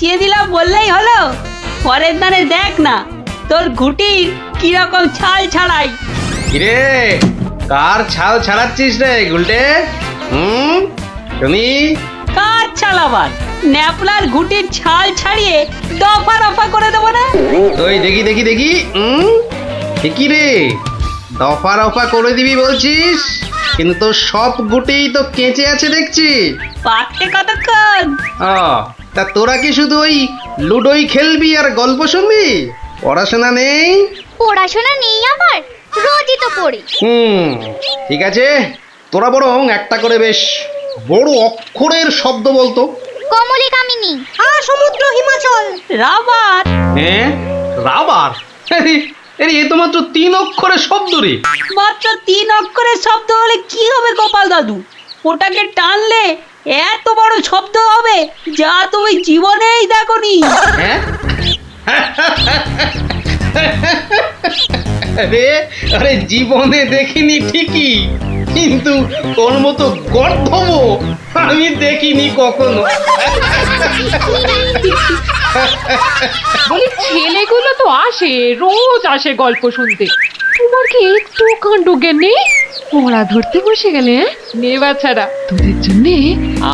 বাঁচিয়ে দিলাম বললেই হলো? পরের দানে দেখ না তোর ঘুটির কিরকম ছাল ছাড়াই। কিরে, কার ছাল ছাড়াচ্ছিস রে গুলটে? তুমি কার ছাল আবার? ন্যাপলার ঘুটির ছাল ছাড়িয়ে দফা রফা করে দেবো না? তুই দেখি দেখি দেখি ঠিকই রে, দফা রফা করে দিবি বলছিস, কিন্তু তোর সব গুটেই তো কেঁচে আছে দেখছি। পাকতে কতক্ষণ? ও, তা তোরা কি শুধু ওই লুডোই খেলবি আর গল্প শুনবি? পড়াশোনা নেই? পড়াশোনা নেই আমার, রোজই তো পড়ি। ঠিক আছে, তোরা বরং একটা করে বেশ বড় অক্ষরের শব্দ বলতো। কমলি কামিনী, সমুদ্র হিমাচল, রাবার। হ্যাঁ, রাবার? এ তো মাত্র 3 অক্ষরের শব্দ রে। মাত্র 3 অক্ষরের শব্দ হলে কি হবে গোপাল দাদু? ওটাকে টানলে এত বড় শব্দ হবে যা তুমি জীবনেই দেখোনি। হ্যাঁ, আরে আরে জীবনে দেখিনি ঠিকই, কিন্তু তোর মতো গর্ধব আমি দেখিনি কখনো। বলি ছেলেগুলো তো আসে, রোজ আসে গল্প শুনতে, তোমার কি একটু কাণ্ড জ্ঞান নেই? পড়া ধরতে বসে গেলে নে বাচ্চারা, তোদের জন্য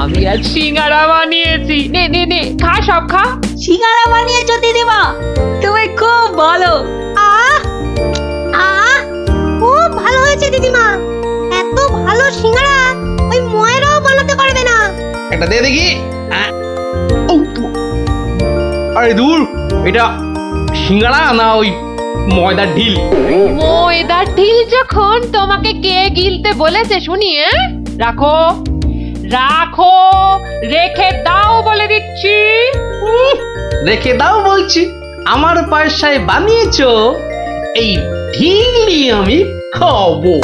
আমি আজ সিঙ্গারা বানিয়েছি। নে নে নে, খা, সব খা। সিঙ্গারা বানিয়েছো দিদিমা, তুমি খুব ভালো। খুব ভালো হয়েছে দিদিমা। এত ভালো সিঙ্গারা ওই ময়রাও বানাতে পারবে না। একটা দে দেখি। আরে দূর, এটা সিঙ্গাড়া না ওই ময়দার ঢিল? ময়দার ঢিল যখন তোমাকে কে গিলতে বলেছে শুনি? রাখো রাখো, রেখে দাও বলে দিচ্ছি। রেখে দাও বলছি? আমার পয়সায় বানিয়েছো, এই ঢিলি আমি খাবো।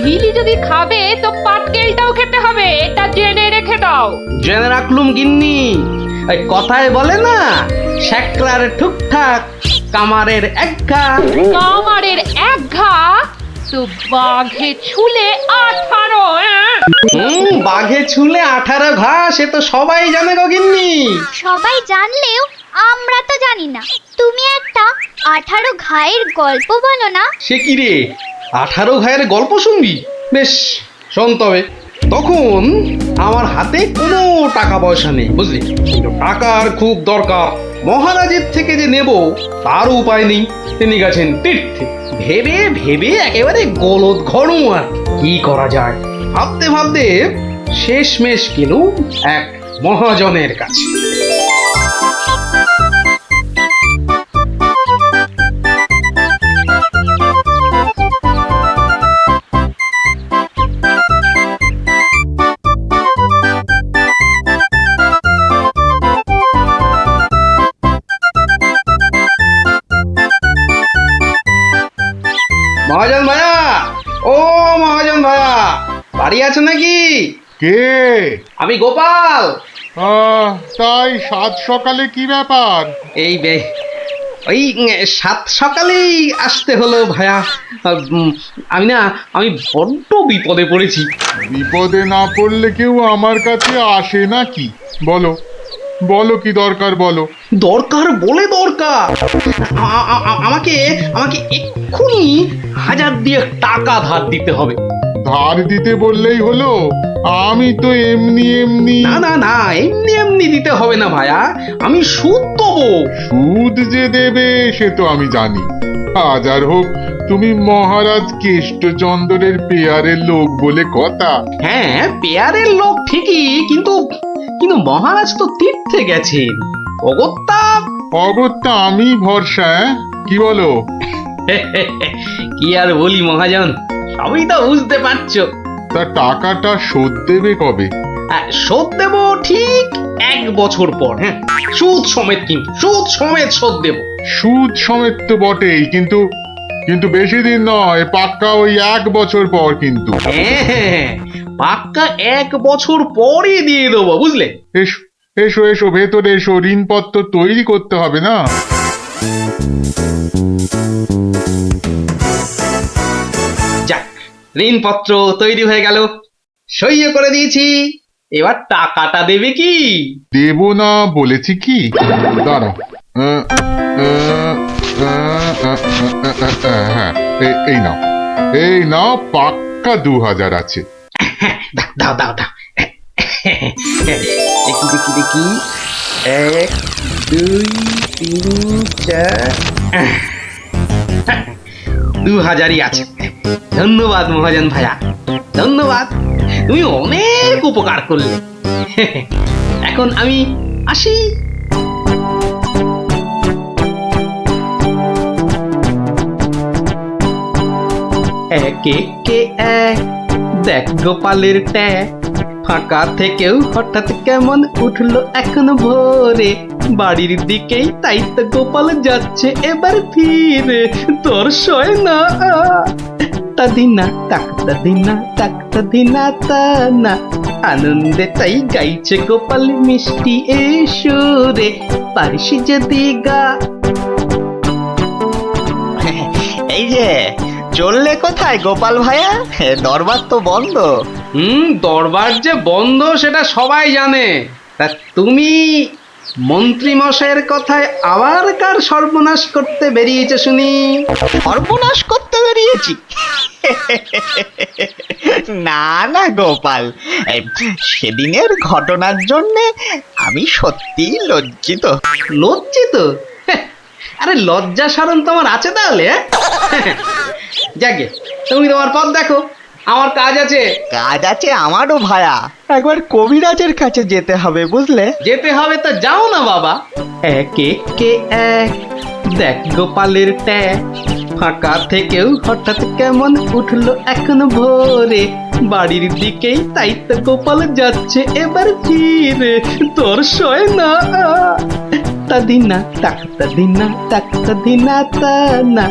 ঢিলি যদি খাবে তো পাটকেলটাও খেতে হবে, এটা জেনে রেখে দাও। জেনে রাখলুম গিন্নি। এই কথায় বলে না, শ্যাকরার ঠুকঠাক কামারের একঘা। কামারের এক ঘা তো বাঘে ছুলে 18। বাঘে ছুলে 18 ঘা, সে তো সবাই জানে গো গিন্নি। সবাই জানলেও আমরা তো জানি না। তুমি একটা 18 ঘায়ের গল্প বলো না। সে কি রে, 18 ঘায়ের গল্প শুনবি? বেশ, শোন তবে। তখন আমার হাতে কোনো টাকা পয়সা নেই, বুঝলি, কিন্তু টাকার খুব দরকার। মহারাজের থেকে যে নেব তার উপায় নেই, তিনি গেছেন তীর্থে। ভেবে ভেবে একেবারে গলদ ঘনু। আর কি করা যায় ভাবতে ভাবতে শেষমেশ গেলুম এক মহাজনের কাছে। মহাজন ভাইয়া, ও মহাজন ভাইয়া, বাড়ি আছো নাকি? কে? আমি গোপাল। তাই সাত সকালে কি ব্যাপার? এই ওই 7 সকালেই আসতে হলো ভাইয়া। আমি বড্ড বিপদে পড়েছি। বিপদে না পড়লে কেউ আমার কাছে আসে নাকি? বলো বলো, কি দরকার বলো। দরকার বলে দরকার, আমাকে আমাকে এক্ষুনি 1000 দিয়ে টাকা ধার দিতে হবে। ধার দিতে বললেই হলো? আমি তো এমনি এমনি। না না না, এমনি এমনি দিতে হবে না ভাইয়া, আমি সুদ দেবো। সুদ যে দেবে সে তো আমি জানি। হাজার হোক, তুমি মহারাজ কেষ্টচন্দ্রের পেয়ারের লোক বলে কথা। হ্যাঁ, পেয়ারের লোক ঠিকই, কিন্তু কিন্তু মহারাজ তো তীর্থে গেছেন। অগত্যা আমি ভরসা। কি বলো? কি আর বলি মহাজন, সবই তো বুঝতে পারছো। তা টাকাটা শোধ দেবে কবে? শোধ দেবো ঠিক 1 বছর পর। হ্যাঁ, সুদ সমেত, কিন্তু সুদ সমেত শোধ দেবো। সুদ সমেত তো বটেই, কিন্তু কিন্তু বেশি দিন নয়, পাক্কা ওই 1 বছর পর কিন্তু। হ্যাঁ, পাক্কা 1 বছর পরই দিয়ে দেবো, বুঝলে। এসো এসো এসো, ভেতরে এসো, ঋণপত্র তৈরি করতে হবে না? যাক, ঋণপত্র তৈরি হয়ে গেল, সইও করে দিয়েছি। এবার টাকাটা দেবে কি? দেব না বলেছি কি? দাঁড়া, হ্যাঁ, এই নাও, এই নাও, পাক্কা 2000 আছে। দাও দাও দাও। দেখি দেখি দেখি, 1 2 3 4, 2000ই আছে। ধন্যবাদ মহাজন ভাইয়া, ধন্যবাদ, তুমি অনেক উপকার করলে। এখন আমি আসি। একে কে এক, দেখ গোপালের ট্যাগ, ফাঁকা থেকেও হঠাৎ কেমন উঠলো এখন ভোরে, বাড়ির দিকেই তাই তো গোপাল যাচ্ছে এবার ফিরে, তোর সয় না তা দিনা তাক তা দিনা তাক তা দিনা তা না, আনন্দে তাই গাইছে গোপাল মিষ্টি এই সুরে, পারিস যদি গা। এই যে চললে কোথায় গোপাল ভাইয়া? দরবার তো বন্ধ। দরবার যে বন্ধ সেটা সবাই জানে, তা তুমি মন্ত্রী মশাইয়ের কথায় আবার কার সর্বনাশ করতে বেরিয়েছে শুনি? সর্বনাশ করতে বেরিয়েছি? না না গোপাল, এই সেদিনের ঘটনার জন্য আমি সত্যি লজ্জিত। লজ্জিত? আরে লজ্জা শরম তোমার আছে তাহলে? যাকে তুমি তোমার পথ দেখো, আমার কাজ আছে। কাজ আছে আমারও ভায়া, একবার কবিরাজের কাছে যেতে হবে বুঝলে। যেতে হবে তো যাও না বাবা। একে কে এক, দেখ গোপালের ট্যাগ, ফাঁকা থেকেও হঠাৎ কেমন উঠলো এখন ভোরে, বাড়ির দিকেই তাই তো গোপাল যাচ্ছে এবার ফিরে, তোর সয় না তা দিনা তাক তা দিনা তাক তা দিনা তা না।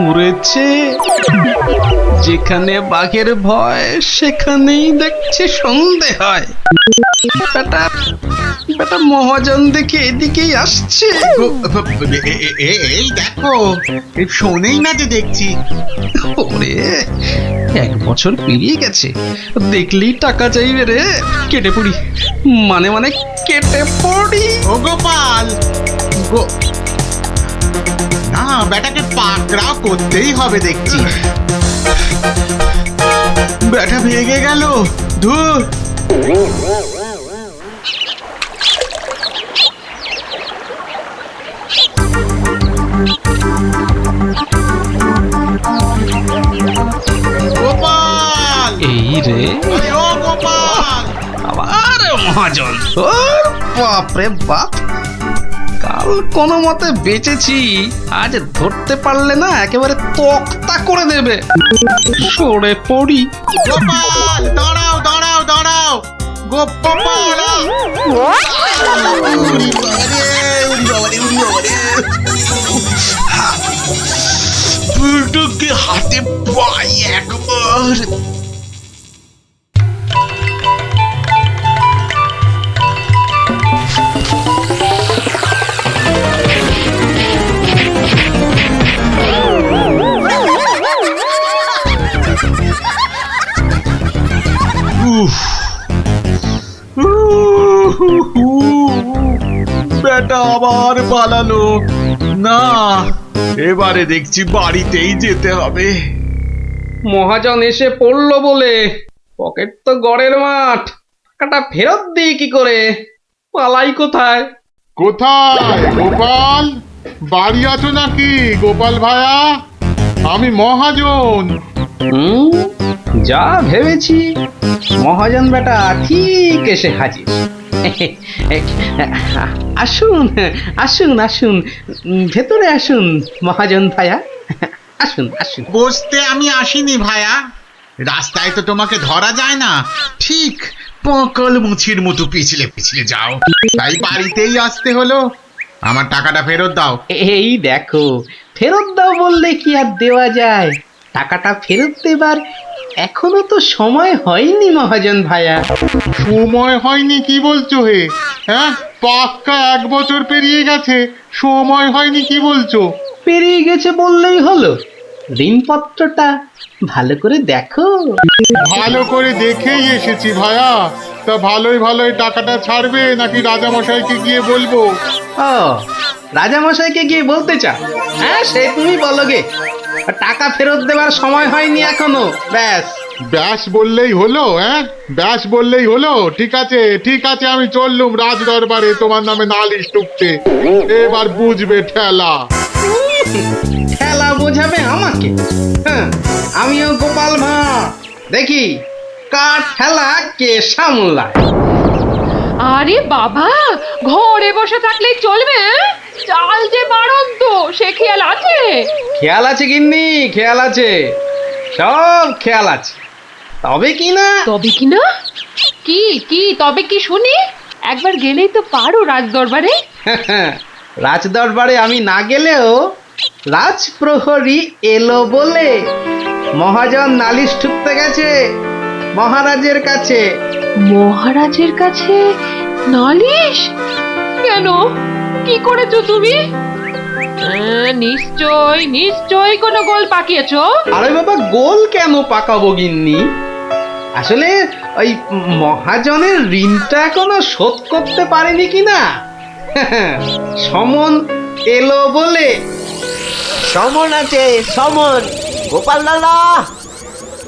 মরেছে, যেখানে বাঘের ভয় সেখানেই দেখছি সন্ধে হয়। বেটা বেটা মহাজন দেখে এদিকেই আসছে। এই দেখো, শোনেই না যে দেখছি। ওরে 1 বছর পেরিয়ে গেছে, দেখলেই টাকা চাইবে রে। কেটে পড়ি, মানে মানে কেটে পড়ি। ও গোপাল, না বেটাকে পাকড়াও করতেই হবে দেখছি। বেটা ভেঙে গেল, ধুর। গোপাল, এই রে, আরে ও গোপাল, আবার মহাজন। ওর বাপরে বাপ, কাল কোনো মতে বেঁচেছি, আজ ধরতে পারলে না একেবারে তক্তা করে দেবে। সরে পড়ি। গোপাল, দাঁড়াও দাঁড়াও দাঁড়াও, গোপাল। বুলটুকে হাতে পাই একবার। বেটা আবার পালালো। না, এবারে দেখছি বাড়িতেই যেতে হবে। মহাজন এসে পড়লো বলে পকেট তো গড়ের মাঠ, টাকাটা ফেরত দিই কি করে? পালাই কোথায়? কোথায় গোপাল? বাড়ি আছো নাকি গোপাল ভায়া? আমি মহাজন। যা ভেবেছি, মহাজন বেটা ঠিক এসে হাজির। আসুন আসুন আসুন, ভেতরে আসুন মহাজন ভাইয়া, আসুন আসুন। বসতে আমি আসিনি ভায়া, রাস্তায় তো তোমাকে ধরা যায় না, ঠিক পকল মুছির মতো পিছলে পিছলে যাও, তাই বাড়িতেই আসতে হলো। আমার টাকাটা ফেরত দাও। এই দেখো, ফেরত দাও বললে কি আর দেওয়া যায়? টাকাটা ফেরত দেবার এখনো তো সময় হয়নি মহাজন ভায়া। সময় হয়নি কি বলছো হে? হ্যাঁ, পাক্কা 1 বছর পেরিয়ে গেছে, সময় হয়নি কি বলছো? পেরিয়ে গেছে বললেই হলো? ঋণপত্রটা ভালো করে দেখো। ভালো করে দেখেই এসেছি ভায়া। তা ভালোই ভালোই টাকাটা ছাড়বে নাকি রাজামশাইকে গিয়ে বলবো? ও, রাজামশাইকে গিয়ে বলতে চাও? হ্যাঁ, সে তুমি বলো গে। টাকা ফেরত দেবার সময় হয়নি এখনো, ব্যাস। ব্যাস বললেই হলো? হ্যাঁ, ব্যাস বললেই হলো? ঠিক আছে ঠিক আছে, আমি চললুম রাজ দরবারে তোমার নামে নালিশ টুকতে। এবার বুঝবে ঠেলা। খেলা বোঝাবে আমাকে? হ্যাঁ, আমিও গোপাল ভাঁড়, দেখি কার খেলা কে সামলায়। আরে বাবা, ঘরে বসে থাকলেই চলবে? চাল যে বাড়ন্ত, সে খেয়াল আছে? খেয়াল আছে গিন্নি, খেয়াল আছে, সব খেয়াল আছে। তবে কি না, তবে কি না? কি কি তবে কি শুনি? একবার গেলেই তো পারো রাজ দরবারে। রাজ দরবারে আমি না গেলেও রাজপ্রহরী এলো বলে মহাজন নালিশ ঠুকতে গেছে মহারাজের কাছে। মহারাজের কাছে নালিশ? কেন, কি করেছো তুমি? নিশ্চয় নিশ্চয় কোনো গোল পাকিয়েছো। আরে বাবা, গোল কেন পাকাবো গিন্নি? আসলে ওই মহাজনের ঋণটা এখনো শোধ করতে পারেনি কিনা। সমন এলো বলে। সমন আছে, সমন। গোপাল দাদা,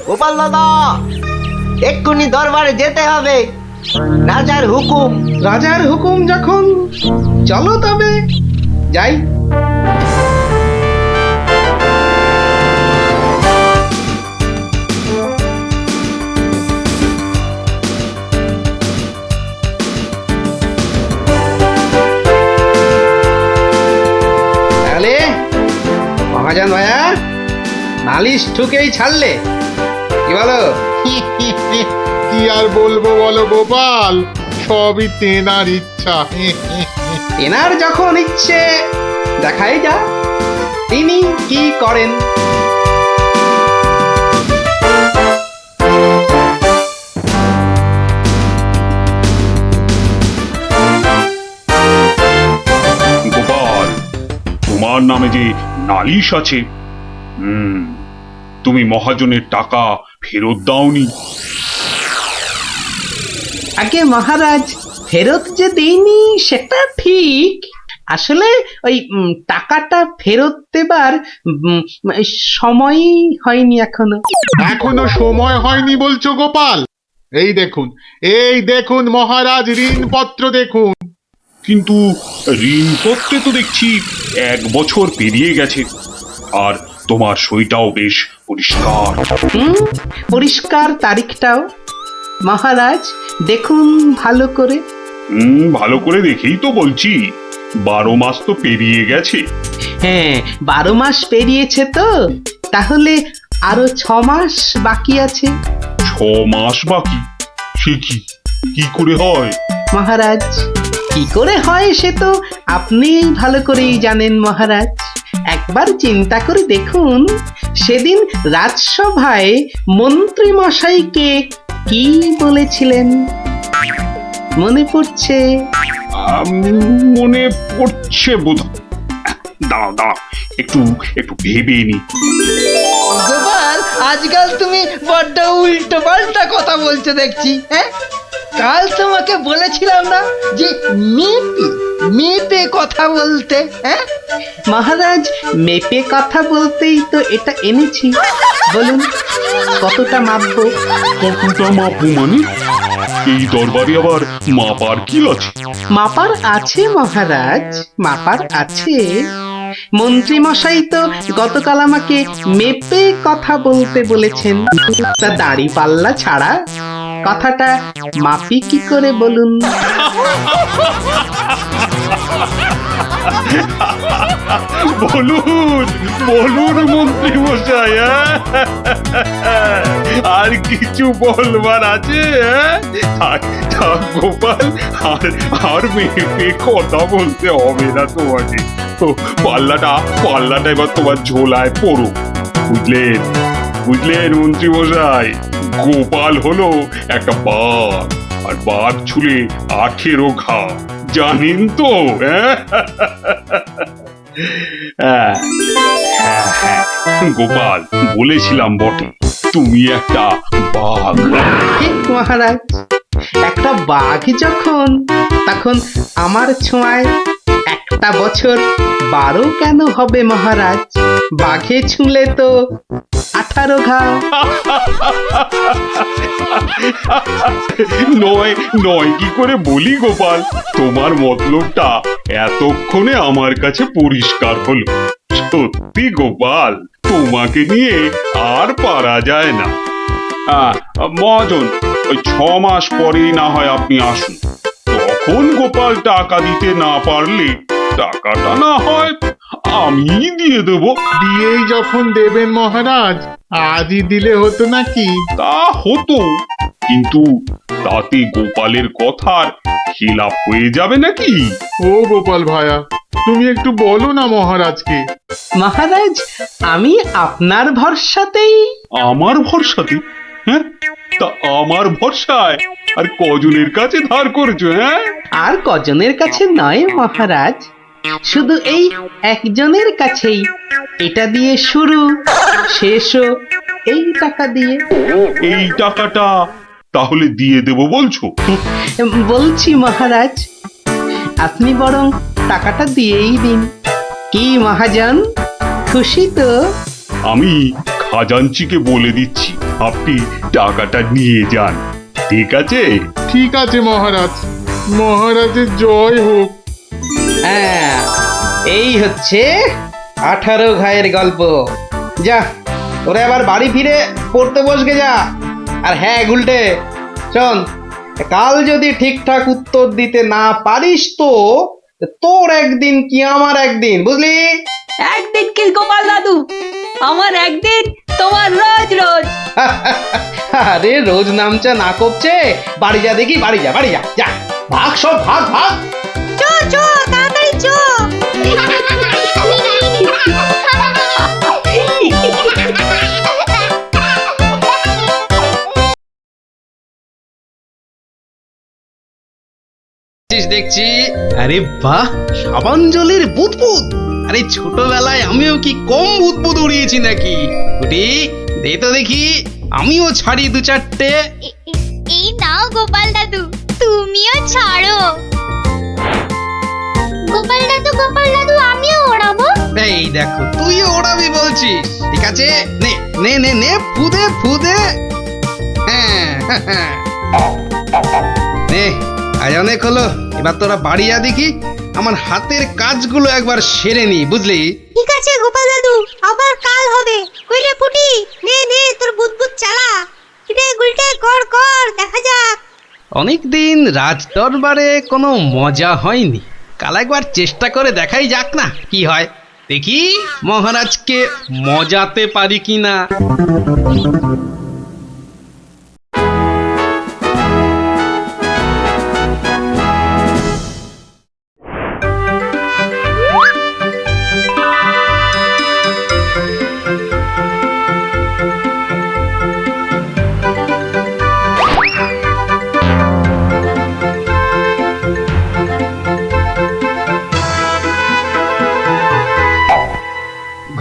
গোপাল দাদা, এক্ষুনি দরবারে যেতে হবে, রাজার হুকুম। রাজার হুকুম যখন, চলো তবে যাই। তাহলে মহাজন ভাইয়া নালিশ ঠুকেই ছাড়লে, কি বলো? কি আর বলবো বলো গোপাল, সবই তেনার ইচ্ছা। এনার যখন ইচ্ছে, দেখাই যা তিনি কি করেন। গোপাল, তোমার নামে যে নালিশ আছে, তুমি মহাজনের টাকা ফেরত দাওনি। আগে মহারাজ, ফেরত যে দেইনি সেটা ঠিক। আসলে ওই টাকাটা ফেরত দেবার সময়ই হয়নি এখনো। এখনো সময় হয়নি বলছো গোপাল? এই দেখুন মহারাজ, ঋণপত্র দেখুন। কিন্তু ঋণপত্রে তো দেখছি 1 বছর পেরিয়ে গেছে, আর তোমার সইটাও বেশ পরিষ্কার। পরিষ্কার তারিখটাও। মহারাজ দেখুন ভালো করে। ভালো করে দেখেই তো বলছি, 12 মাস তো পেরিয়ে গেছে। হ্যাঁ, 12 মাস পেরিয়েছে তো, তাহলে আরো 6 মাস বাকি আছে। 6 মাস বাকি? সে কি করে হয়? মহারাজ, কি করে হয় সে তো আপনিই ভালো করেই জানেন মহারাজ। একবার চিন্তা করে দেখুন, সেদিন রাজসভায় মন্ত্রী মশাইকে কি বলেছিলেন? মনে পড়ছে? মনে পড়ছে বোধ। দাঁড়াও, একটু ভেবে নি। গোপাল, আজকাল তুমি বড্ড উল্টো পাল্টা কথা বলছো দেখছি। হ্যাঁ, কাল তোমাকে বলেছিলাম না যে মেপে মেপে কথা বলতে? হ্যাঁ, মহারাজ, মেপে কথা বলতেই তো এটা এনেছি। বলুন কতটা মাপবো? কতটা মাপবো মানে? এই দরবারে আবার মাপার কি আছে? মাপার আছে মহারাজ, মাপার আছে। মন্ত্রী মশাই তো গতকাল আমাকে মেপে কথা বলতে বলেছেন। তা দাড়ি পাল্লা ছাড়া কথাটা মাপি কি করে বলুন? বলুন মন্ত্রী মশাই, আর কিছু বলবার আছে? গোপাল, আর মেপে কথা বলতে হবে না তোমাকে। পাল্লাটা এবার তোমার ঝোলায় পড়ো, বুঝলেন? বুঝলেন মন্ত্রী মশাই, গোপাল হলো একটা বাঘ, আর বাঘ ছুলে 18 ঘা, জানেন তো? হ্যাঁ হ্যাঁ, হ্যাঁ, গোপাল, বলেছিলাম বটে, তুমি একটা বাঘ। ঠিক মহারাজ, একটা বাঘ যখন, তখন আমার ছোঁয়ায় একটা বছর 12 কেন হবে মহারাজ? বাঘে ছুঁলে তো 18 ঘা। নয় নয় কি করে বলি গোপাল, তোমার মতলবটা এতক্ষণে আমার কাছে পরিষ্কার হলো। সত্যি গোপাল, তোমাকে নিয়ে আর পারা যায় না। মহাজন, ওই 6 মাস পরেই না হয় আপনি আসুন, তখন গোপাল টাকা দিতে না পারলে টাকাটা না হয় আমি দিয়ে দেবো। দিয়েই যখন দেবেন মহারাজ, আজই দিলে হতো নাকি? তা হতো, কিন্তু তাতে গোপালের কথার খেলাপ হয়ে যাবে নাকি? ও গোপাল ভায়া, তুমি একটু বলো না মহারাজকে। মহারাজ, আমি আপনার ভরসাতেই। আমার ভরসাতে? হ্যাঁ, তা আমার ভরসায় আর কজনের কাছে ধার করেছো? হ্যাঁ, আর কজনের কাছে নয় মহারাজ, শুধু এই একজনের কাছেই। এটা দিয়ে শুরু, শেষও এই টাকা দিয়ে। এই টাকাটা তাহলে দিয়ে দেবো বলছো? বলছি মহারাজ, আপনি বরং টাকাটা দিয়েই দিন। কি মহাজন, খুশি তো? আমি খাজাঞ্চিকে বলে দিচ্ছি, আপনি টাকাটা নিয়ে যান, ঠিক আছে? ঠিক আছে মহারাজ, মহারাজের জয় হোক। হ্যাঁ, এই হচ্ছে 18 ঘায়ের গল্প। যা, ওরে আবার বাড়ি ফিরে পড়তে বসবে যা। আর হ্যাঁ গুলটে, শোন, কাল যদি ঠিকঠাক উত্তর দিতে না পারিস তো তোর একদিন কি আমার একদিন, বুঝলি? একদিন কি গোপাল দাদু, আমার একদিন, তোমার রোজ রোজ। আরে রোজ নামচা না করছে, বাড়ি যা দেখি, বাড়ি যা, বাড়ি যা, যা, ভাগ সব, ভাগ ভাগ। চো চো তাড়াতাড়ি চো। দেখছি, আরে বাহ, সাবাঞ্জলির বুদবুদ। আরে ছোটবেলায় আমিও কি কম বুদবুদ উড়িয়েছি নাকি? গুটি, দে তো দেখি, আমিও ছাড়ি 2-4টে। এই নাও গোপাল দাদু, তুমিও ছাড়ো। গোপাল দাদু আমিও ওড়াবো। এই দেখো, তুইও ওড়াবি বলছিস? ঠিক আছে, নে নে নে নে, ফুদে ফুদে। হ্যাঁ হ্যাঁ, নে, আজ অনেক হলো, এবার তোরা বাড়ি যা দেখি, আমার হাতের কাজগুলো একবার সেরে নি, বুঝলি? ঠিক আছে গোপাল দাদু, আবার কাল হবে। কইলে পুটি, নে নে তোর বুদবুদ চালা। কিরে গুলটে, কর কর, দেখা যাক। অনেকদিন রাজ দরবারে কোনো মজা হয়নি, কাল একবার চেষ্টা করে দেখাই যাক না কি হয়। দেখি মহারাজকে মজাতে পারি কিনা।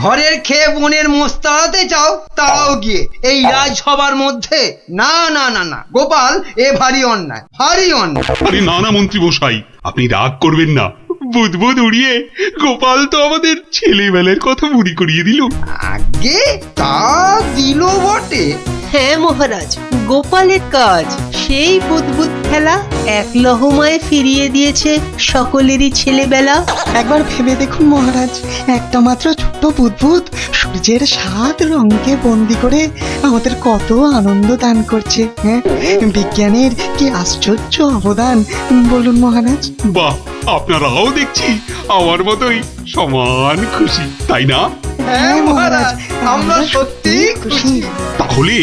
ঘরের খেয়ে বনের মোস্তাতে চাও, তাও গিয়ে এই রাজসভার মধ্যে? না না না না গোপাল, এ ভারী অন্যায়, ভারী অন্যায়। আরে না না মন্ত্রী মশাই, আপনি রাগ করবেন না। বুদবুদ উড়িয়ে গোপাল তো আমাদের ছেলেবেলার কথা মনে করিয়ে দিল। আগে তা দিল বটে। হ্যাঁ মহারাজ, গোপালের কাজ সেই বুদবুদ খেলা এক লহমায় ফিরিয়ে দিয়েছে সকলেরই ছেলেবেলা। একবার ভেবে দেখুন মহারাজ, একটা মাত্র ছোট্ট বুদবুদ সূর্যের 7 রঙকে বন্দি করে আমাদের কত আনন্দ দান করছে। হ্যাঁ, বিজ্ঞানের কি আশ্চর্য অবদান বলুন মহারাজ। বাহ, আপনারাও দেখছি আমার মতোই সমান খুশি, তাই না? হ্যাঁ মহারাজ, আমরা সত্যি খুশি। তাহলে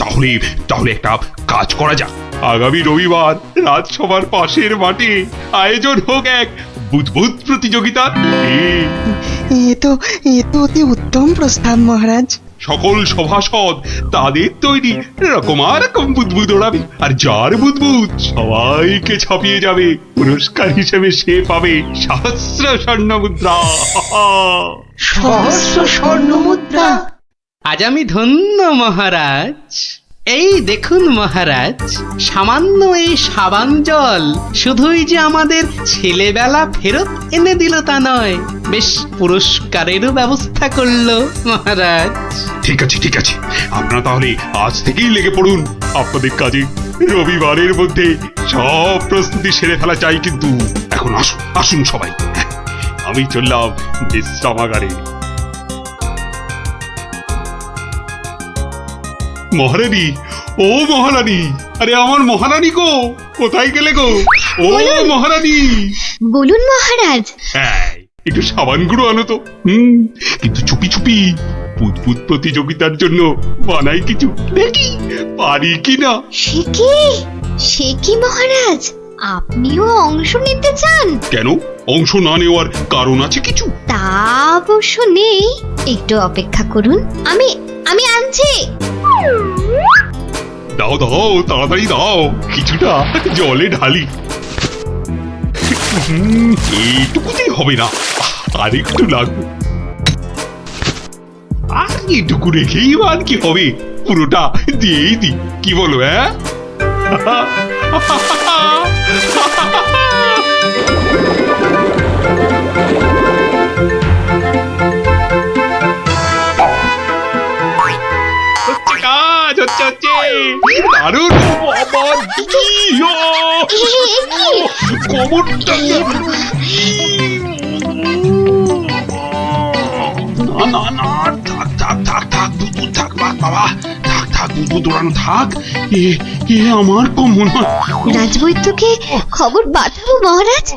তাহলে তাহলে একটা কাজ করা যাক, আগামী রবিবার রাজসভার পাশের মাঠে আয়োজন হোক এক বুদবুদ প্রতিযোগিতা। এ তো অতি উত্তম প্রস্তাব মহারাজ। সকল সভাসদ তাদের তৈরি রকম বুদবুদ ওড়াবে, আর যার বুদবুদ সবাইকে ছাপিয়ে যাবে, পুরস্কার হিসেবে সে পাবে সহস্র স্বর্ণ মুদ্রা। সহস্র স্বর্ণ মুদ্রা। আজ আমি ধন্য মহারাজ। এই দেখুন মহারাজ, সামান্য এই সাবান জল শুধুই যে আমাদের ছেলেবেলা ফেরত এনে দিল তা নয়, বেশ পুরস্কারেরও ব্যবস্থা করলো মহারাজ। ঠিক আছে ঠিক আছে, আপনারা তাহলে আজ থেকেই লেগে পড়ুন আপনাদের কাজে। রবিবারের মধ্যে সব প্রস্তুতি সেরে ফেলা চাই, কিন্তু এখন আসুন আসুন সবাই, আমি চললাম বিশ্রামাগারে। মহারানী, ও মহারানী, আরে আমার মহারানী গো, কোথায় গেলে গো? ও মহারানী, বলুন মহারাজ। হ্যাঁ, একটু সাবান গুঁড়ো আনো তো। কিন্তু চুপি চুপি বুদবুদ প্রতিযোগিতার জন্য বানাই কিছু, দেখি পারি কিনা। সে কি মহারাজ, আপনিও অংশ নিতে চান? কেন, অংশ না নেওয়ার কারণ আছে কিছু? তা অবশ্য নেই, একটু অপেক্ষা করুন, আমি আনছি। দাও দাও, তাড়াতাড়ি দাও, কিছুটা জলে ঢালি। এইটুকুতেই হবে না, আর একটু লাগবে। আর এইটুকু রেখেই বা কি হবে, পুরোটা দিয়েই দি, কি বলো? হ্যাঁ, কাজ হচ্ছে হচ্ছে দারুণ। কোমরটা না না, থাক থাক থাক থাক, বুদবুদ থাক বাবা, থাক থাক, বুদবুদ দৌড়ানো থাক। এ আমার কোমর। রাজবৈদ্যকে খবর পাঠাবো মহারাজ?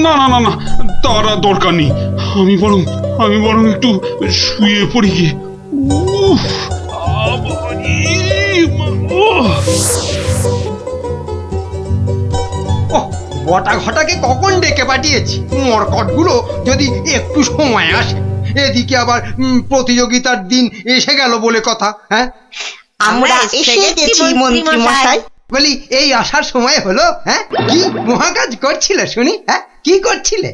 না না না না, তার দরকার নেই, আমি বরং একটু শুয়ে পড়ি গিয়ে। বটা ঘটাকে কখন ডেকে পাঠিয়েছি, মরকটগুলো যদি একটু সময় আসে। এদিকে আবার প্রতিযোগিতার দিন এসে গেল বলে কথা। হ্যাঁ, আমরা এসে গেছি মন্ত্রী মশাই। বলি এই আসার সময় হলো? হ্যাঁ, কি মহাকাজ করছিলে শুনি? হ্যাঁ, কি করছিলে?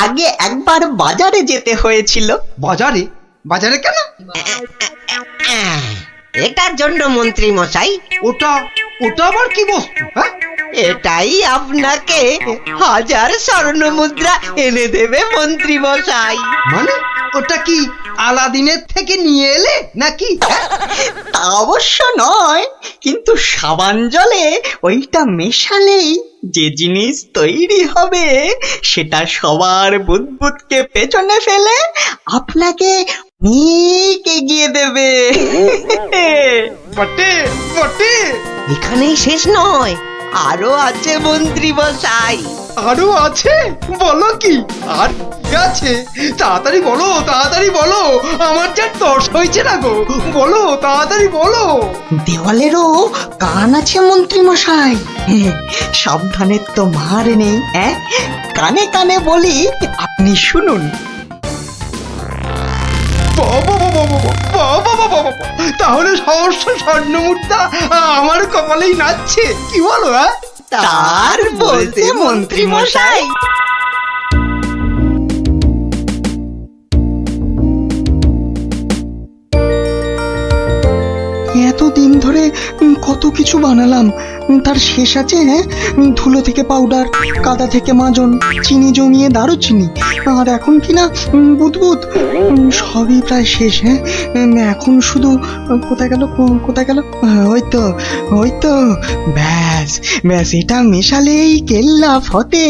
আগে একবার বাজারে যেতে হয়েছিল। বাজারে? বাজারে কেন? এটার জন্য মন্ত্রী মশাই। ওটা আবার কি বস্তু? হ্যাঁ, এটাই আপনাকে 1000 স্বর্ণ মুদ্রা এনে দেবে মন্ত্রী মশাই। মানে ওটা কি আলাদিনের থেকে নিয়ে এলে নাকি? তা অবশ্য নয়, কিন্তু সাবান জলে ওইটা মেশালেই যে জিনিস তৈরি হবে সেটা সবার বুদবুদকে পেছনে ফেলে আপনাকে অনেক এগিয়ে দেবে। বটে বটে, এখানেই শেষ নয়, আরো আছে মন্ত্রী মশাই। আরো আছে? বলো কি আর কি আছে? তাড়াতাড়ি বলো, তাড়াতাড়ি বলো, আমার যা তর্স হয়েছে না গো, বলো তাড়াতাড়ি বলো। দেওয়ালেরও কান আছে মন্ত্রী মশাই, সাবধানের তো মার নেই। কানে কানে বলি, আপনি শুনুন। তাহলে সহস্র স্বর্ণ মুদ্রা আমার কপালেই নাচছে, কি বলো? তার বলতে মন্ত্রী মশাই। এতদিন ধরে কত কিছু বানালাম, তার শেষ আছে? ধুলো থেকে পাউডার, কাদা থেকে মাজন, চিনি জমিয়ে দারুচিনি, আর এখন কিনা বুদবুদ, সবই প্রায় শেষ। এখন শুধু কোথায় গেল? ওই তো ব্যাস ব্যাস, এটা মেশালেই কেল্লা ফতে,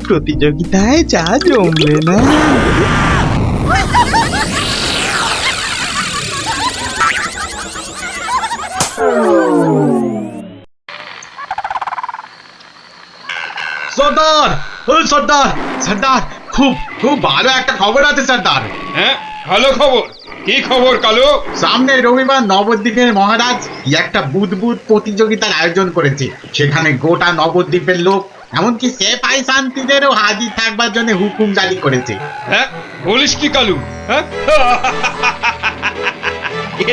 প্রতিযোগিতায় যা জমবে না। সর্দার, সর্দার, সর্দার, খুব খুব ভালো একটা খবর আছে সর্দার। হ্যাঁ, ভালো খবর। কি খবর কালো? সামনে রবিবার নবদ্বীপের মহারাজ একটা বুদবুদ প্রতিযোগিতার আয়োজন করেছে। সেখানে গোটা নবদ্বীপের লোক, এমনকি সেপাই শান্তিদেরও হাজির থাকবার জন্য হুকুম জারি করেছে। হ্যাঁ, বলিস কি কালু? হ্যাঁ,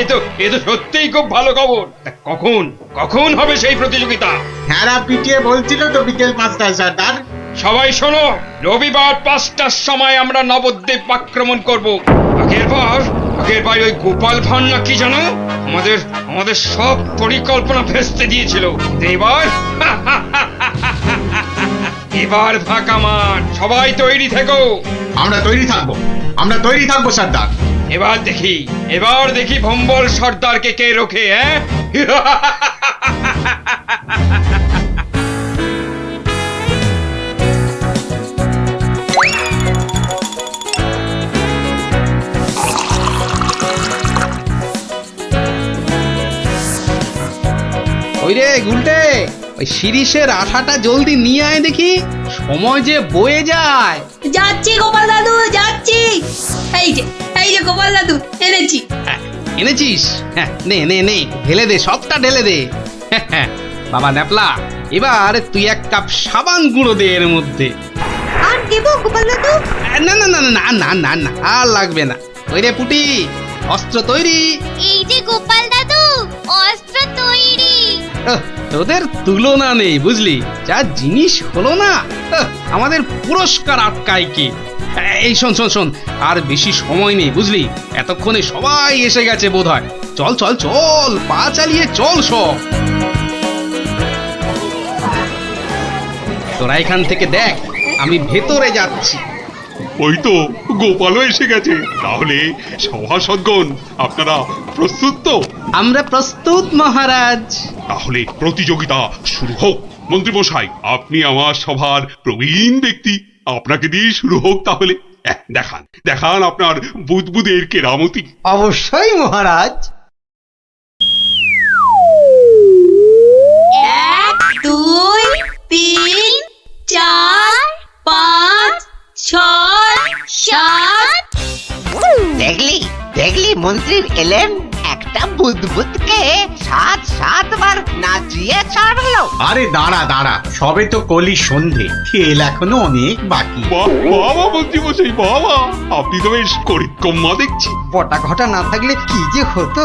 এ তো সত্যিই খুব ভালো খবর। তা কখন কখন হবে সেই প্রতিযোগিতা? হ্যাঁ পিটিয়ে বলছিল তো বিকেল 5টায় সর্দার। সবাই শোনো, রবিবার 5টার সময় আমরা নবদ্বীপ আক্রমণ করব। আগের বার ওই গোপাল ভাঁড় না কি জানো আমাদের সব পরিকল্পনা ভেস্তে দিয়েছিল। এবার ফাঁকা মাঠ, সবাই তৈরি থেকো। আমরা তৈরি থাকবো সর্দার। এবার দেখি ভম্বল সর্দারকে কে রোখে। হ্যাঁ ওই রে গুলটে, ওই শিরিষের আঠাটা জলদি নিয়ে আয় দেখি, সময় যে বয়ে যায়। যাচ্ছি গোপাল দাদু, যাচ্ছি। এই যে গোপাল দাদু এনেছি। এনেছিস? হ্যাঁ, নে নে নে, ঢেলে দে, সবটা ঢেলে দে। বাবা ন্যাপলা, এবার তুই 1 কাপ সাবান গুঁড়ো দে এর মধ্যে। আর দেবো গোপাল দাদু? না না না না না না না, আর লাগবে না। ওই রে পুটি, অস্ত্র তৈরি? এই যে গোপাল দাদু, অস্ত্র তৈরি। তোদের তুলনা নেই বুঝলি, যা জিনিস হলো না, আমাদের পুরস্কার আটকায় কি। এই শোন শোন শোন, আর বেশি সময় নেই বুঝলি, এতক্ষণে সবাই এসে গেছে বোধহয়। চল চল চল, পা চালিয়ে চল সব। তোরা এখান থেকে দেখ, আমি ভেতরে যাচ্ছি। ওই তো গোপালও এসে গেছে। তাহলে সভাসদগণ, আপনারা প্রস্তুত তো? আমরা প্রস্তুত মহারাজ। তাহলে প্রতিযোগিতা শুরু হোক। মন্ত্রীমশাই, আপনি আমার সভার প্রবীণ ব্যক্তি, আপনাকে দিয়ে শুরু হোক তাহলে। দেখান আপনার বুদবুদের কেরামতি। অবশ্যই মহারাজ। 1 2 3 4 5 6 7। দেখলি মন্ত্রীর এলেন, একটা বুদবুদকে 7 বার নাচিয়ে ছাড়লো। আরে দাঁড়া, সবে তো কলি সন্ধে, খেল এখনো অনেক বাকি। বাবা মন্ত্রীমশাই, বাবা আপনি তো বেশ করিকম্মা দেখছি। বটা ঘটা না থাকলে কি যে হতো,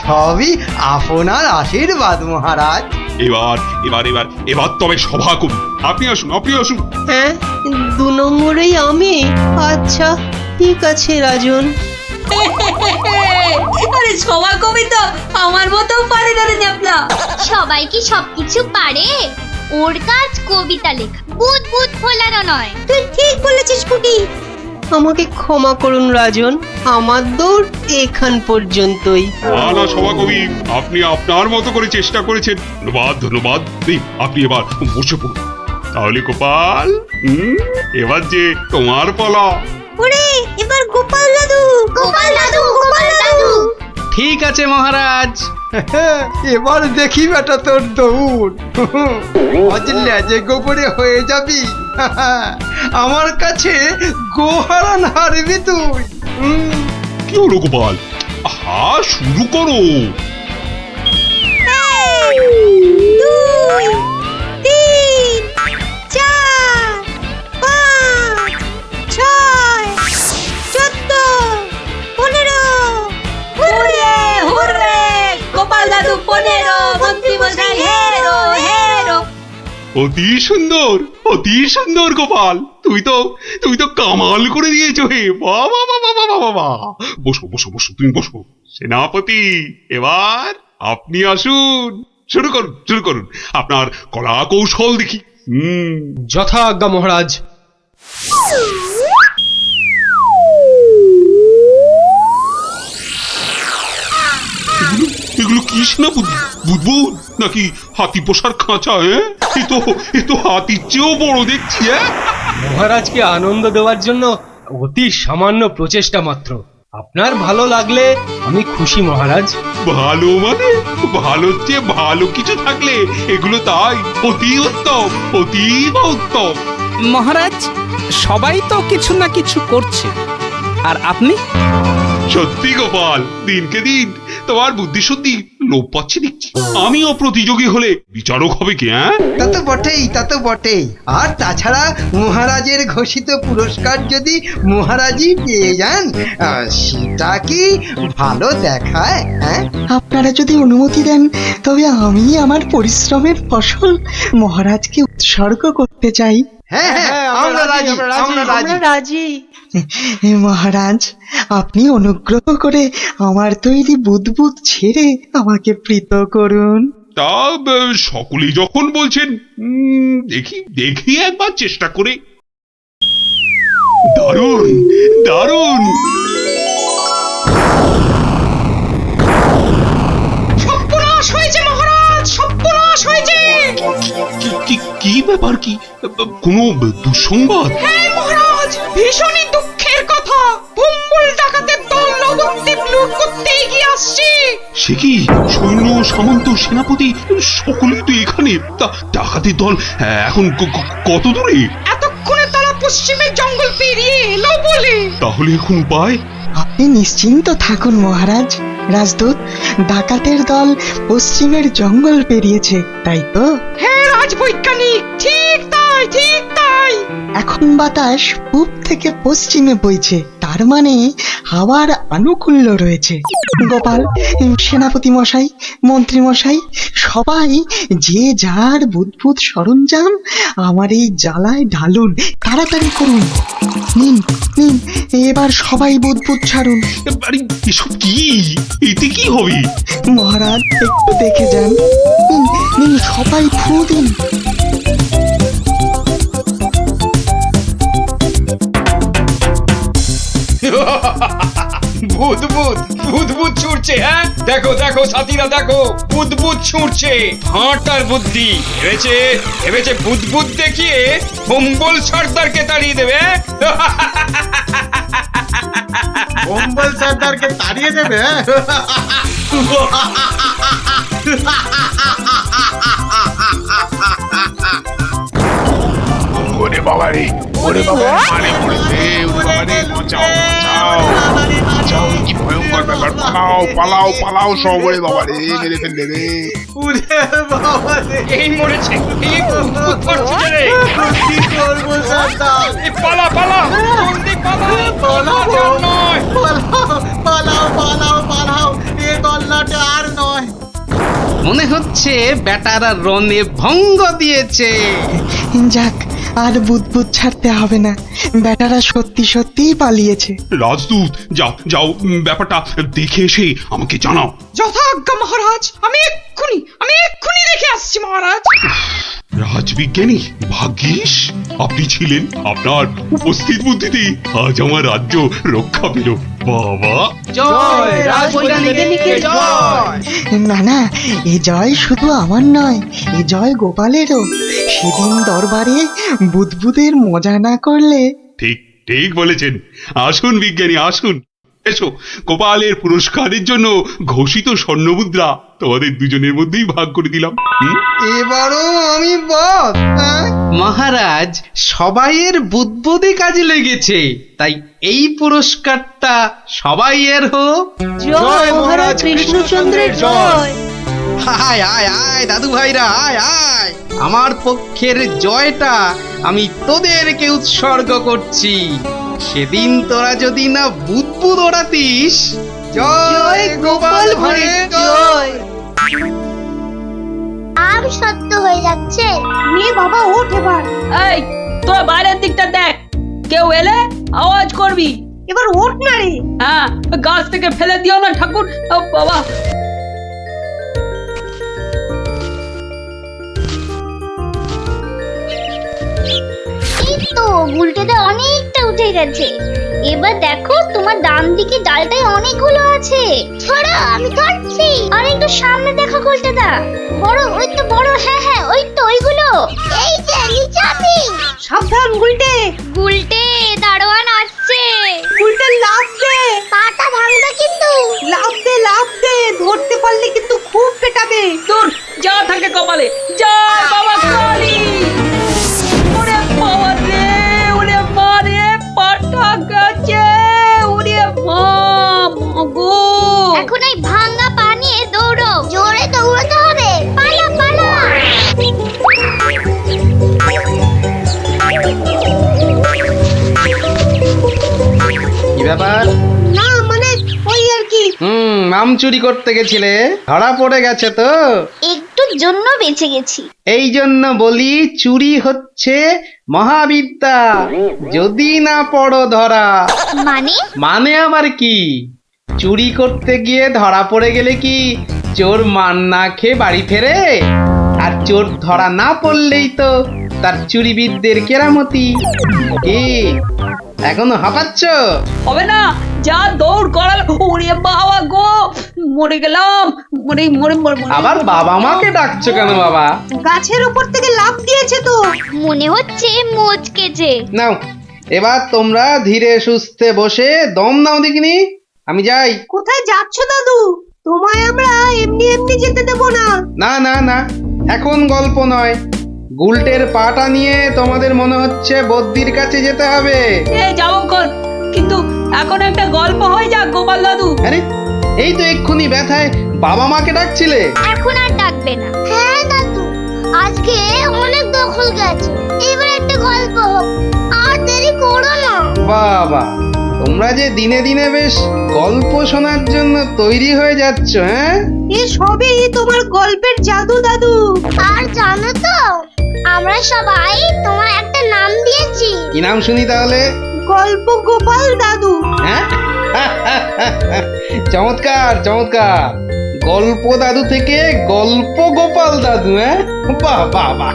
সবই আপনার আশীর্বাদ মহারাজ। এবার তবে সভা করি। আপনি আসুন। হ্যাঁ, 2 নম্বরেই আমি। আচ্ছা ঠিক আছে রাজন। আরে সবার কবি তো আমার মতো পারে না রে ন্যাপলা। সবাই কি সবকিছু পারে? ওর কাজ কবিতা লেখা, বুদবুদ ফোলানো নয়। তুই ঠিক বলেছিস পুটি। আমাকে ক্ষমা করুন রাজন, আমার দৌড় এখান পর্যন্তই। না সভাকবি, আপনি আপনার মতো করে চেষ্টা করেছেন, ধন্যবাদ। আপনি এবার বসে পড়ুন। তাহলে গোপাল, এবার যে তোমার পালা। ওরে, এবার গোপাল দাদু। ঠিক আছে মহারাজ। এবার দেখি বেটা তোর দৌড়, বুঝলে যে গোবরে হয়ে যাবি। আমার কাছে গোহারান হারবি তুই। কি হলো গোপাল? শুরু করো। 2 3 4 5 6 14 15। হুররে গোপাল দাদু 15, মন্ত্রীমশাই হেরো। অতি সুন্দর গোপাল, তুই তো কামাল করে দিয়েছো হে। বাবা, বসো তুমি বসো। সেনাপতি, এবার আপনি আসুন, শুরু করুন আপনার কলা কৌশল দেখি। যথা আজ্ঞা মহারাজ। এগুলো কি সেনাপতি? বুদবুদ নাকি হাতি পোষার খাঁচা? এ তো হাতির চেয়েও বড় দেখছি। মহারাজকে আনন্দ দেওয়ার জন্য অতি সামান্য প্রচেষ্টা মাত্র। আপনার ভালো লাগলে আমি খুশি মহারাজ। ভালো মানে? ভালোর চেয়ে ভালো কিছু থাকলে এগুলো তাই অতি উত্তম। মহারাজ, সবাই তো কিছু না কিছু করছে, আর আপনি? সত্যি গোপাল, দিনকে দিন তোমার বুদ্ধি শুদ্ধি লোভ পাচ্ছি দেখছি। আমিও প্রতিযোগী হলে বিচারক হবে কি? হ্যাঁ, তা তো বটেই, তা তো বটেই। আর তাছাড়া মহারাজের ঘোষিত পুরস্কার যদি মহারাজই পেয়ে যান, সেটা কি ভালো দেখায়? হ্যাঁ, আপনারা যদি অনুমতি দেন তবে আমি আমার পরিশ্রমের ফসল মহারাজকে উৎসর্গ করতে চাই। হ্যাঁ হ্যাঁ, আমরা রাজি, আমরা রাজি। রাজি। মহারাজ, আপনি অনুগ্রহ করে আমার তৈরি বুদবুদ ছেড়ে আমাকে প্রীত করুন। তা সকলেই যখন বলছেন, দেখি দেখি একবার চেষ্টা করে। দারুণ দারুণ। সর্বনাশ হয়েছে মহারাজ, সর্বনাশ হয়েছে। কি ব্যাপার? কি কোনো দুঃসংবাদ? হ্যাঁ মহারাজ, ভীষণই দুঃখের কথা। ভম্বল ডাকাতের দল নবদ্বীপ লুট করতে এগিয়ে আসছে। সে কি? সৈন্য, সামন্ত, সেনাপতি সকলেই তো এখানে। তা ডাকাতের দল এখন কত দূরে? এতক্ষণে তারা পশ্চিমের জঙ্গল পেরিয়ে এলো বলে। তাহলে এখন উপায়? আপনি নিশ্চিন্ত থাকুন মহারাজ। রাজদূত, ডাকাতের দল পশ্চিমের জঙ্গল পেরিয়েছে, তাই তো? হ্যাঁ রাজবৈজ্ঞানিক, ঠিক তাই, ঠিক তাই। এখন বাতাস পূব থেকে পশ্চিমে বইছে, তার মানে হাওয়ার আনুকূল্য রয়েছে। গোপাল, সেনাপতি মশাই, মন্ত্রী মশাই, সবাই যে যার বুদবুদ সরঞ্জাম আমার এই জ্বালায় ঢালুন, তাড়াতাড়ি করুন। নিন নিন, এবার সবাই বুদবুদ ছাড়ুন। আরে এসব কি? এতে কি হবে? মহারাজ, একটু দেখে যান। নিন নিন, সবাই ফু দিন। বুদবুদ বুদবুদ ছুটছে। হ্যাঁ, দেখো দেখো সাথীরা, দেখো বুদবুদ ছুটছে। হাঁটার বুদ্ধি ভেবেছে, ভেবেছে বুদবুদ দেখিয়ে ভম্বল সর্দারকে তাড়িয়ে দেবে। ভম্বল সর্দারকে তাড়িয়ে দেবে? ওরে বাবা রে, ওরে বাবা, মানে পড়েছে। ওরে বাবা রে, বাঁচাও বাঁচাও বাঁচাও, কি ভয়ঙ্কর ব্যাপার! পালাও পালাও পালাও সব! ওরে বাবা রে, মেরে ফেললে রে। ওরে বাবা রে, এই মরেছে, এই বুদবুদ করছে রে। কি করবো সর্দার? এই পালা পালা, জলদি পালা, পালাও আর নয়। পালাও পালাও পালাও, এ গল্লাটা আর নয়। মনে হচ্ছে বেটারা রনে ভঙ্গ দিয়েছে। যাক, আর বুদবুদ ছাড়তে হবে না। বেটারা সত্যি সত্যিই পালিয়েছে। রাজদূত, যাও যাও, ব্যাপারটা দেখে এসে আমাকে জানাও। যথাজ্ঞা মহারাজ, আমি এক্ষুনি দেখে আসছি মহারাজ। রাজবিজ্ঞানী, ভাগ্যিস আপনি ছিলেন। আপনার উপস্থিত বুদ্ধিতে আজ আমার রাজ্য রক্ষা পেল। বাবা, জয় রাজবৈজ্ঞানিকের জয়। না না, এ জয় শুধু আমার নয়, এ জয় গোপালেরও। সেদিন দরবারে বুদবুদের মজা না করলে। ঠিক ঠিক বলেছেন। আসুন বিজ্ঞানী, আসুন। এসো, গোপালের পুরস্কারের জন্য ঘোষিত স্বর্ণমুদ্রা তোমাদের দুজনের মধ্যেই ভাগ করে দিলাম। এবারও আমি বাদ। মহারাজ, সবাইয়ের বুদ্বুদে কাজে লেগেছে, তাই এই পুরস্কারটা সবাইয়ের হোক। জয় মহারাজ কৃষ্ণচন্দ্রের জয়। আয় আয় আয় দাদু ভাইরা, আয় আয়। আমার পক্ষের জয়টা আমি তোদেরকে উৎসর্গ করছি। সেদিন তোরা যদি না বুদবুদ ওড়াতিস। জয় গোপাল ভাঁড়ের জয়। আর সত্য হয়ে যাচ্ছে। নে বাবা, ওঠ এবার। এই, তোরা বাইরের দিকটা দেখ, কেউ এলে আওয়াজ করবি। এবার ওঠ না রে। হ্যাঁ, গাছ থেকে ফেলে দিও না ঠাকুর। ও বাবা, এই তো উল্টেতে অনেকটা উঠে গেছে। এবার দেখো, তোমার ডান দিকে ডালটায় অনেকগুলো আছে। ছড়া, আমি ধরছি। আর একটু সামনে দেখো গোলটেদা, বড়, ওই তো বড়। হ্যাঁ হ্যাঁ, ওই তো ওইগুলো। এই যে নিচে আমি। সাবধান গুলটে। গুলটে, দারোয়ান আসছে। গুলটে লাফ দে। পাটা ভাঙবে কিন্তু। লাফ দে, লাফ দে। ধরতে পারলে কিন্তু খুব পেটাবে। দূর যা থাকে কপালে। জয় বাবা কালী। ওরে বাবা রে, ওরে মা রে, পাটা গেছে। ওরে মা, গো। এখন এই ভাঙা পা নিয়ে দৌড়ো। ব্যাপার? না মানে ওই আর কি। আম চুরি করতে গেছিলে, ধরা পড়ে গেছে তো? একটুর জন্য বেঁচে গেছি। এই জন্য বলি চুরি হচ্ছে মহাবিদ্যা, যদি না পড়ো ধরা। মানে? মানে আবার কি? চুরি করতে গিয়ে ধরা পড়ে গেলে কি চোর মান না খেয়ে বাড়ি ফেরে? আর চোর ধরা না পড়লেই তো তার চুরিবিদদের কেরামতি। কি এখনো হাঁপাচ্ছ? হবে না, যা দৌড় করাল, ওরে বাবা গো, মরে গেলাম, মরে মরে মরে মরে। আবার বাবা মাকে ডাকছো কেন বাবা? গাছের উপর থেকে লাফ দিয়েছে তো, মনে হচ্ছে মচকেছে। নাও এবার তোমরা ধীরে সুস্থে বসে দম নাও দেখিনি। আমি যাই। কোথায় যাচ্ছ দাদু? তোমায় আমরা এমনি এমনি যেতে দেব না। না না না, এখন গল্প নয়। গুলটের পাটা নিয়ে তোমাদের মনে হচ্ছে বদ্যির কাছে যেতে হবে। এই যাবো কোন, কিন্তু এখন একটা গল্প হয়ে যাক গোপাল দাদু। আরে এই তো এক্ষুনি ব্যথায় বাবা মাকে ডাকছিলে। এখন আর ডাকবে না। হ্যাঁ দাদু, আজকে অনেক দখল গেছে, এবার একটা গল্প হোক, আর দেরি করো না। বাবা, তোমরা যে দিনে দিনে বেশ গল্প শোনার জন্য তৈরি হয়ে যাচ্ছ। হ্যাঁ, এ সবই তোমার গল্পের জাদু দাদু। আর জানো তো, আমরা সবাই তোমার একটা নাম দিয়েছি। কি নাম শুনি তাহলে? গল্প গোপাল দাদু। হ্যাঁ, চমৎকার চমৎকার। গল্প দাদু থেকে গল্প গোপাল দাদু। হ্যাঁ, বাহ বাহ বাহ,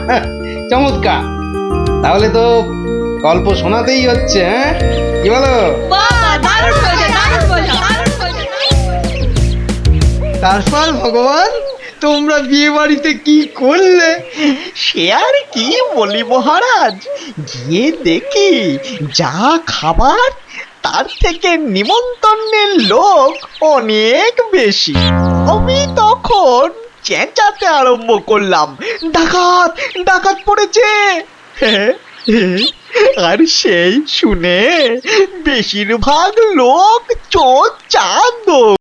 চমৎকার। তাহলে তো গল্প শোনাতেই হচ্ছে। হ্যাঁ, কি বলো? তারপর ভগবান, তোমরা বিয়ে বাড়িতে কি করলে? সে আর কি বলি মহারাজ, গিয়ে দেখি যা খাবার তার থেকে নিমন্ত্রণের লোক অনেক বেশি। আমি তখন চেঁচাতে আরম্ভ করলাম, ডাকাত ডাকাত পড়েছে। আর সেই শুনে বেশিরভাগ লোক চোখ চাঁদ